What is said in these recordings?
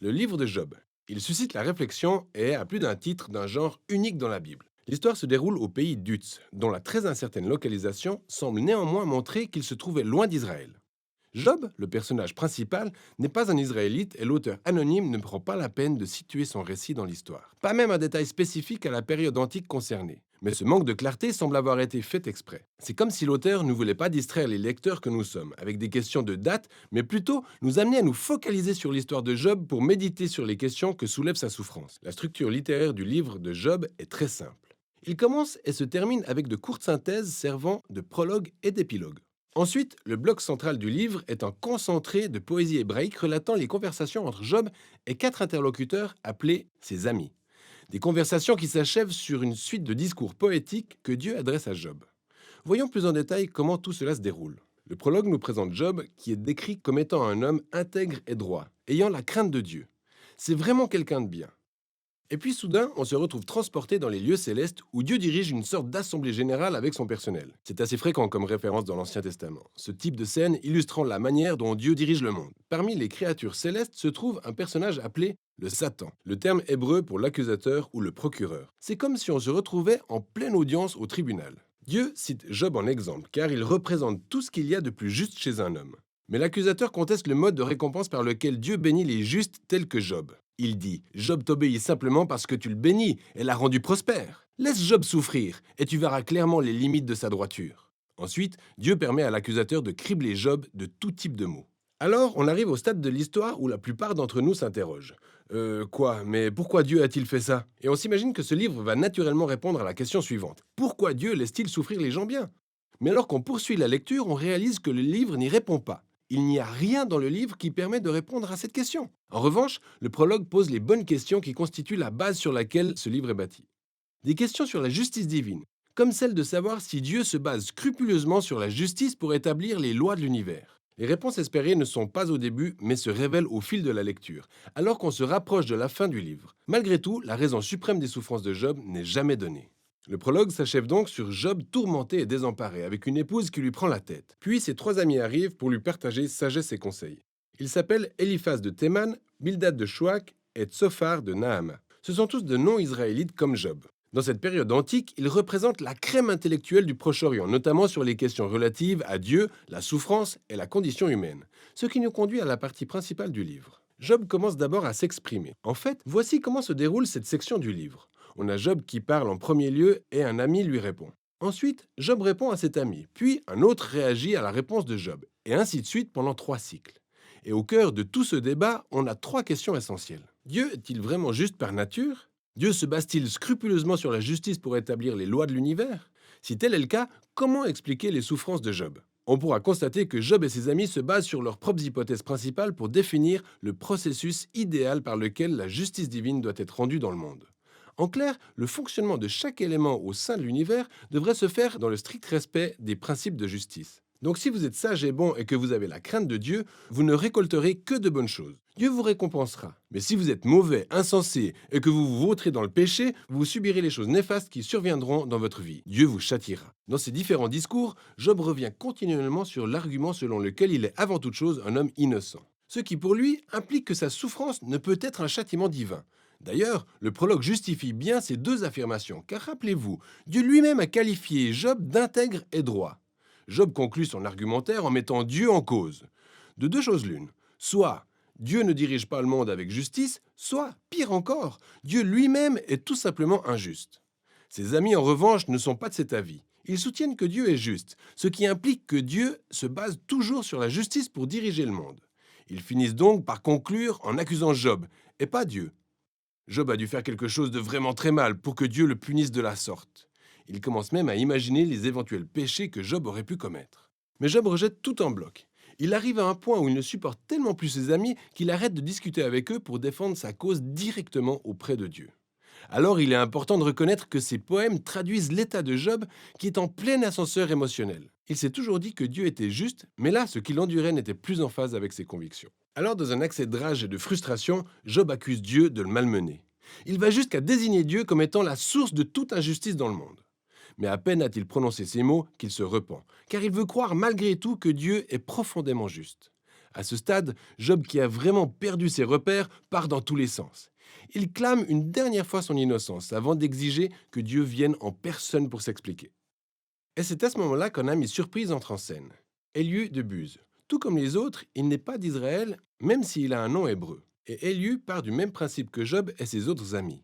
Le livre de Job. Il suscite la réflexion et a plus d'un titre d'un genre unique dans la Bible. L'histoire se déroule au pays d'Utz, dont la très incertaine localisation semble néanmoins montrer qu'il se trouvait loin d'Israël. Job, le personnage principal, n'est pas un Israélite et l'auteur anonyme ne prend pas la peine de situer son récit dans l'histoire. Pas même un détail spécifique à la période antique concernée. Mais ce manque de clarté semble avoir été fait exprès. C'est comme si l'auteur ne voulait pas distraire les lecteurs que nous sommes, avec des questions de date, mais plutôt nous amener à nous focaliser sur l'histoire de Job pour méditer sur les questions que soulève sa souffrance. La structure littéraire du livre de Job est très simple. Il commence et se termine avec de courtes synthèses servant de prologue et d'épilogue. Ensuite, le bloc central du livre est un concentré de poésie hébraïque relatant les conversations entre Job et quatre interlocuteurs appelés ses amis. Des conversations qui s'achèvent sur une suite de discours poétiques que Dieu adresse à Job. Voyons plus en détail comment tout cela se déroule. Le prologue nous présente Job qui est décrit comme étant un homme intègre et droit, ayant la crainte de Dieu. C'est vraiment quelqu'un de bien. Et puis soudain, on se retrouve transporté dans les lieux célestes où Dieu dirige une sorte d'assemblée générale avec son personnel. C'est assez fréquent comme référence dans l'Ancien Testament, ce type de scène illustrant la manière dont Dieu dirige le monde. Parmi les créatures célestes se trouve un personnage appelé le Satan, le terme hébreu pour l'accusateur ou le procureur. C'est comme si on se retrouvait en pleine audience au tribunal. Dieu cite Job en exemple, car il représente tout ce qu'il y a de plus juste chez un homme. Mais l'accusateur conteste le mode de récompense par lequel Dieu bénit les justes tels que Job. Il dit, Job t'obéit simplement parce que tu le bénis et l'as rendu prospère. Laisse Job souffrir et tu verras clairement les limites de sa droiture. Ensuite, Dieu permet à l'accusateur de cribler Job de tout type de mots. Alors, on arrive au stade de l'histoire où la plupart d'entre nous s'interrogent. Quoi? Mais pourquoi Dieu a-t-il fait ça? Et on s'imagine que ce livre va naturellement répondre à la question suivante. Pourquoi Dieu laisse-t-il souffrir les gens bien? Mais alors qu'on poursuit la lecture, on réalise que le livre n'y répond pas. Il n'y a rien dans le livre qui permet de répondre à cette question. En revanche, le prologue pose les bonnes questions qui constituent la base sur laquelle ce livre est bâti. Des questions sur la justice divine, comme celle de savoir si Dieu se base scrupuleusement sur la justice pour établir les lois de l'univers. Les réponses espérées ne sont pas au début, mais se révèlent au fil de la lecture, alors qu'on se rapproche de la fin du livre. Malgré tout, la raison suprême des souffrances de Job n'est jamais donnée. Le prologue s'achève donc sur Job tourmenté et désemparé, avec une épouse qui lui prend la tête. Puis ses trois amis arrivent pour lui partager sagesse et conseils. Ils s'appellent Eliphaz de Théman, Bildad de Chouac et Tsophar de Naama. Ce sont tous de non-israélites comme Job. Dans cette période antique, ils représentent la crème intellectuelle du Proche-Orient, notamment sur les questions relatives à Dieu, la souffrance et la condition humaine. Ce qui nous conduit à la partie principale du livre. Job commence d'abord à s'exprimer. En fait, voici comment se déroule cette section du livre. On a Job qui parle en premier lieu et un ami lui répond. Ensuite, Job répond à cet ami, puis un autre réagit à la réponse de Job, et ainsi de suite pendant 3 cycles. Et au cœur de tout ce débat, on a 3 questions essentielles. Dieu est-il vraiment juste par nature? Dieu se base-t-il scrupuleusement sur la justice pour établir les lois de l'univers? Si tel est le cas, comment expliquer les souffrances de Job? On pourra constater que Job et ses amis se basent sur leurs propres hypothèses principales pour définir le processus idéal par lequel la justice divine doit être rendue dans le monde. En clair, le fonctionnement de chaque élément au sein de l'univers devrait se faire dans le strict respect des principes de justice. Donc si vous êtes sage et bon et que vous avez la crainte de Dieu, vous ne récolterez que de bonnes choses. Dieu vous récompensera. Mais si vous êtes mauvais, insensé et que vous vous vautrez dans le péché, vous subirez les choses néfastes qui surviendront dans votre vie. Dieu vous châtiera. Dans ces différents discours, Job revient continuellement sur l'argument selon lequel il est avant toute chose un homme innocent. Ce qui pour lui implique que sa souffrance ne peut être un châtiment divin. D'ailleurs, le prologue justifie bien ces deux affirmations, car rappelez-vous, Dieu lui-même a qualifié Job d'intègre et droit. Job conclut son argumentaire en mettant Dieu en cause. De deux choses l'une. Soit Dieu ne dirige pas le monde avec justice, soit, pire encore, Dieu lui-même est tout simplement injuste. Ses amis, en revanche, ne sont pas de cet avis. Ils soutiennent que Dieu est juste, ce qui implique que Dieu se base toujours sur la justice pour diriger le monde. Ils finissent donc par conclure en accusant Job, et pas Dieu. Job a dû faire quelque chose de vraiment très mal pour que Dieu le punisse de la sorte. Il commence même à imaginer les éventuels péchés que Job aurait pu commettre. Mais Job rejette tout en bloc. Il arrive à un point où il ne supporte tellement plus ses amis qu'il arrête de discuter avec eux pour défendre sa cause directement auprès de Dieu. Alors il est important de reconnaître que ces poèmes traduisent l'état de Job qui est en plein ascenseur émotionnel. Il s'est toujours dit que Dieu était juste, mais là, ce qu'il endurait n'était plus en phase avec ses convictions. Alors, dans un accès de rage et de frustration, Job accuse Dieu de le malmener. Il va jusqu'à désigner Dieu comme étant la source de toute injustice dans le monde. Mais à peine a-t-il prononcé ces mots qu'il se repent, car il veut croire malgré tout que Dieu est profondément juste. À ce stade, Job, qui a vraiment perdu ses repères, part dans tous les sens. Il clame une dernière fois son innocence avant d'exiger que Dieu vienne en personne pour s'expliquer. Et c'est à ce moment-là qu'un ami surprise entre en scène. Éliu de Buse. Tout comme les autres, il n'est pas d'Israël, même s'il a un nom hébreu. Et Éliu part du même principe que Job et ses autres amis.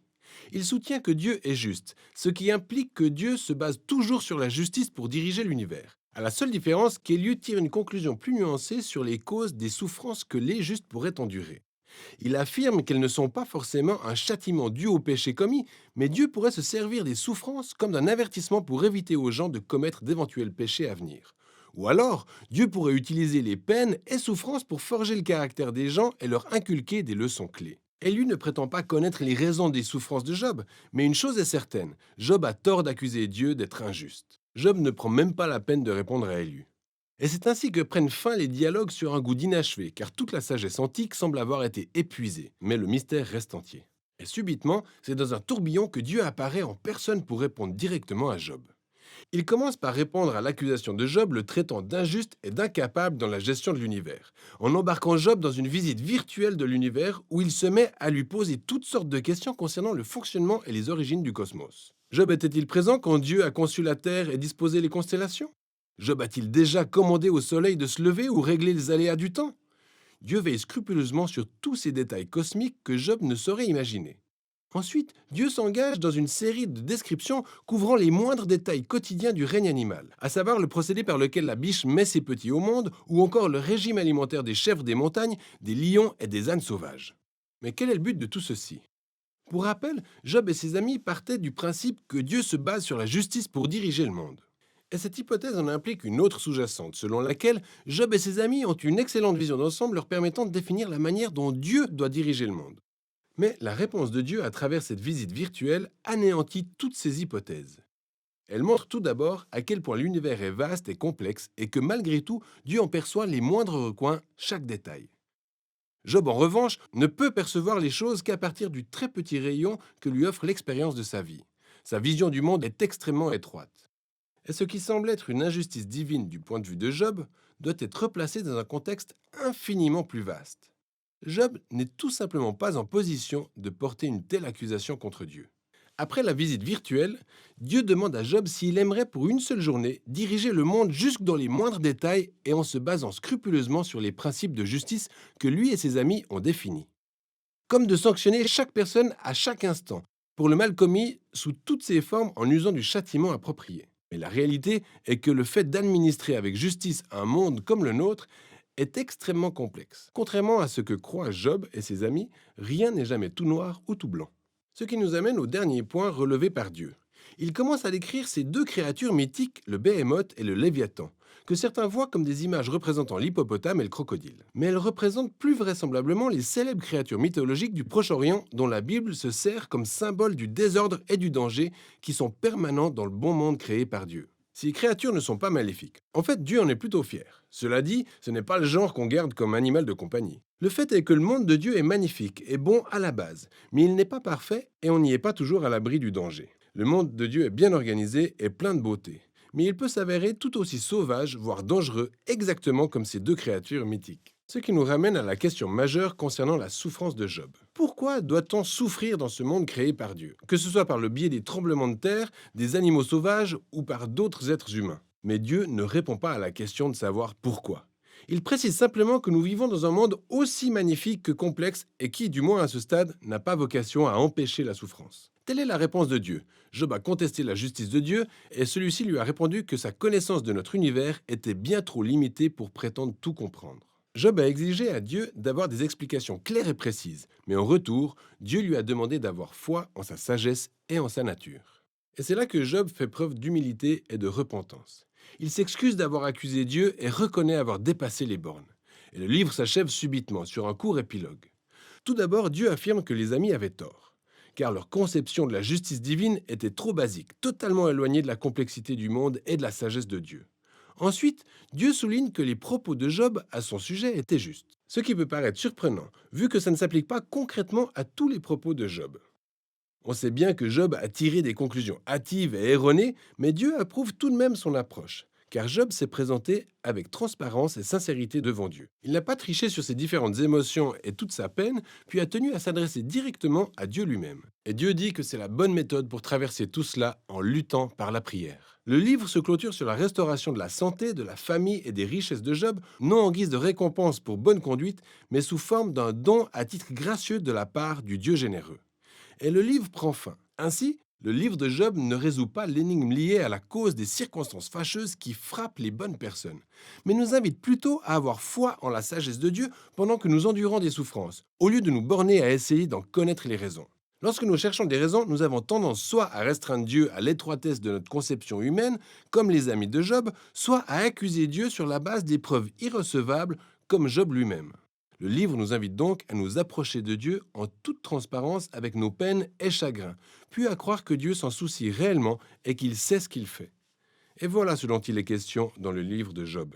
Il soutient que Dieu est juste, ce qui implique que Dieu se base toujours sur la justice pour diriger l'univers. À la seule différence qu'Éliu tire une conclusion plus nuancée sur les causes des souffrances que les justes pourraient endurer. Il affirme qu'elles ne sont pas forcément un châtiment dû au péché commis, mais Dieu pourrait se servir des souffrances comme d'un avertissement pour éviter aux gens de commettre d'éventuels péchés à venir. Ou alors, Dieu pourrait utiliser les peines et souffrances pour forger le caractère des gens et leur inculquer des leçons clés. Et lui ne prétend pas connaître les raisons des souffrances de Job, mais une chose est certaine, Job a tort d'accuser Dieu d'être injuste. Job ne prend même pas la peine de répondre à Élu. Et c'est ainsi que prennent fin les dialogues sur un goût d'inachevé, car toute la sagesse antique semble avoir été épuisée, mais le mystère reste entier. Et subitement, c'est dans un tourbillon que Dieu apparaît en personne pour répondre directement à Job. Il commence par répondre à l'accusation de Job, le traitant d'injuste et d'incapable dans la gestion de l'univers, en embarquant Job dans une visite virtuelle de l'univers où il se met à lui poser toutes sortes de questions concernant le fonctionnement et les origines du cosmos. Job était-il présent quand Dieu a conçu la Terre et disposé les constellations? Job a-t-il déjà commandé au soleil de se lever ou réglé les aléas du temps? Dieu veille scrupuleusement sur tous ces détails cosmiques que Job ne saurait imaginer. Ensuite, Dieu s'engage dans une série de descriptions couvrant les moindres détails quotidiens du règne animal, à savoir le procédé par lequel la biche met ses petits au monde, ou encore le régime alimentaire des chèvres des montagnes, des lions et des ânes sauvages. Mais quel est le but de tout ceci? Pour rappel, Job et ses amis partaient du principe que Dieu se base sur la justice pour diriger le monde. Et cette hypothèse en implique une autre sous-jacente, selon laquelle Job et ses amis ont une excellente vision d'ensemble leur permettant de définir la manière dont Dieu doit diriger le monde. Mais la réponse de Dieu à travers cette visite virtuelle anéantit toutes ces hypothèses. Elle montre tout d'abord à quel point l'univers est vaste et complexe et que malgré tout, Dieu en perçoit les moindres recoins, chaque détail. Job, en revanche, ne peut percevoir les choses qu'à partir du très petit rayon que lui offre l'expérience de sa vie. Sa vision du monde est extrêmement étroite. Et ce qui semble être une injustice divine du point de vue de Job doit être replacé dans un contexte infiniment plus vaste. Job n'est tout simplement pas en position de porter une telle accusation contre Dieu. Après la visite virtuelle, Dieu demande à Job s'il aimerait pour une seule journée diriger le monde jusque dans les moindres détails et en se basant scrupuleusement sur les principes de justice que lui et ses amis ont définis. Comme de sanctionner chaque personne à chaque instant pour le mal commis sous toutes ses formes en usant du châtiment approprié. Mais la réalité est que le fait d'administrer avec justice un monde comme le nôtre est extrêmement complexe. Contrairement à ce que croient Job et ses amis, rien n'est jamais tout noir ou tout blanc. Ce qui nous amène au dernier point relevé par Dieu. Il commence à décrire ces deux créatures mythiques, le Béhémoth et le Léviathan, que certains voient comme des images représentant l'hippopotame et le crocodile. Mais elles représentent plus vraisemblablement les célèbres créatures mythologiques du Proche-Orient dont la Bible se sert comme symbole du désordre et du danger qui sont permanents dans le bon monde créé par Dieu. Ces créatures ne sont pas maléfiques. En fait, Dieu en est plutôt fier. Cela dit, ce n'est pas le genre qu'on garde comme animal de compagnie. Le fait est que le monde de Dieu est magnifique et bon à la base, mais il n'est pas parfait et on n'y est pas toujours à l'abri du danger. Le monde de Dieu est bien organisé et plein de beauté, mais il peut s'avérer tout aussi sauvage, voire dangereux, exactement comme ces deux créatures mythiques. Ce qui nous ramène à la question majeure concernant la souffrance de Job. Pourquoi doit-on souffrir dans ce monde créé par Dieu? Que ce soit par le biais des tremblements de terre, des animaux sauvages ou par d'autres êtres humains. Mais Dieu ne répond pas à la question de savoir pourquoi. Il précise simplement que nous vivons dans un monde aussi magnifique que complexe et qui, du moins à ce stade, n'a pas vocation à empêcher la souffrance. Telle est la réponse de Dieu. Job a contesté la justice de Dieu et celui-ci lui a répondu que sa connaissance de notre univers était bien trop limitée pour prétendre tout comprendre. Job a exigé à Dieu d'avoir des explications claires et précises, mais en retour, Dieu lui a demandé d'avoir foi en sa sagesse et en sa nature. Et c'est là que Job fait preuve d'humilité et de repentance. Il s'excuse d'avoir accusé Dieu et reconnaît avoir dépassé les bornes. Et le livre s'achève subitement sur un court épilogue. Tout d'abord, Dieu affirme que les amis avaient tort, car leur conception de la justice divine était trop basique, totalement éloignée de la complexité du monde et de la sagesse de Dieu. Ensuite, Dieu souligne que les propos de Job à son sujet étaient justes, ce qui peut paraître surprenant, vu que ça ne s'applique pas concrètement à tous les propos de Job. On sait bien que Job a tiré des conclusions hâtives et erronées, mais Dieu approuve tout de même son approche, car Job s'est présenté avec transparence et sincérité devant Dieu. Il n'a pas triché sur ses différentes émotions et toute sa peine, puis a tenu à s'adresser directement à Dieu lui-même. Et Dieu dit que c'est la bonne méthode pour traverser tout cela en luttant par la prière. Le livre se clôture sur la restauration de la santé, de la famille et des richesses de Job, non en guise de récompense pour bonne conduite, mais sous forme d'un don à titre gracieux de la part du Dieu généreux. Et le livre prend fin. Ainsi, le livre de Job ne résout pas l'énigme liée à la cause des circonstances fâcheuses qui frappent les bonnes personnes, mais nous invite plutôt à avoir foi en la sagesse de Dieu pendant que nous endurons des souffrances, au lieu de nous borner à essayer d'en connaître les raisons. Lorsque nous cherchons des raisons, nous avons tendance soit à restreindre Dieu à l'étroitesse de notre conception humaine, comme les amis de Job, soit à accuser Dieu sur la base des preuves irrecevables, comme Job lui-même. Le livre nous invite donc à nous approcher de Dieu en toute transparence avec nos peines et chagrins, puis à croire que Dieu s'en soucie réellement et qu'il sait ce qu'il fait. Et voilà ce dont il est question dans le livre de Job.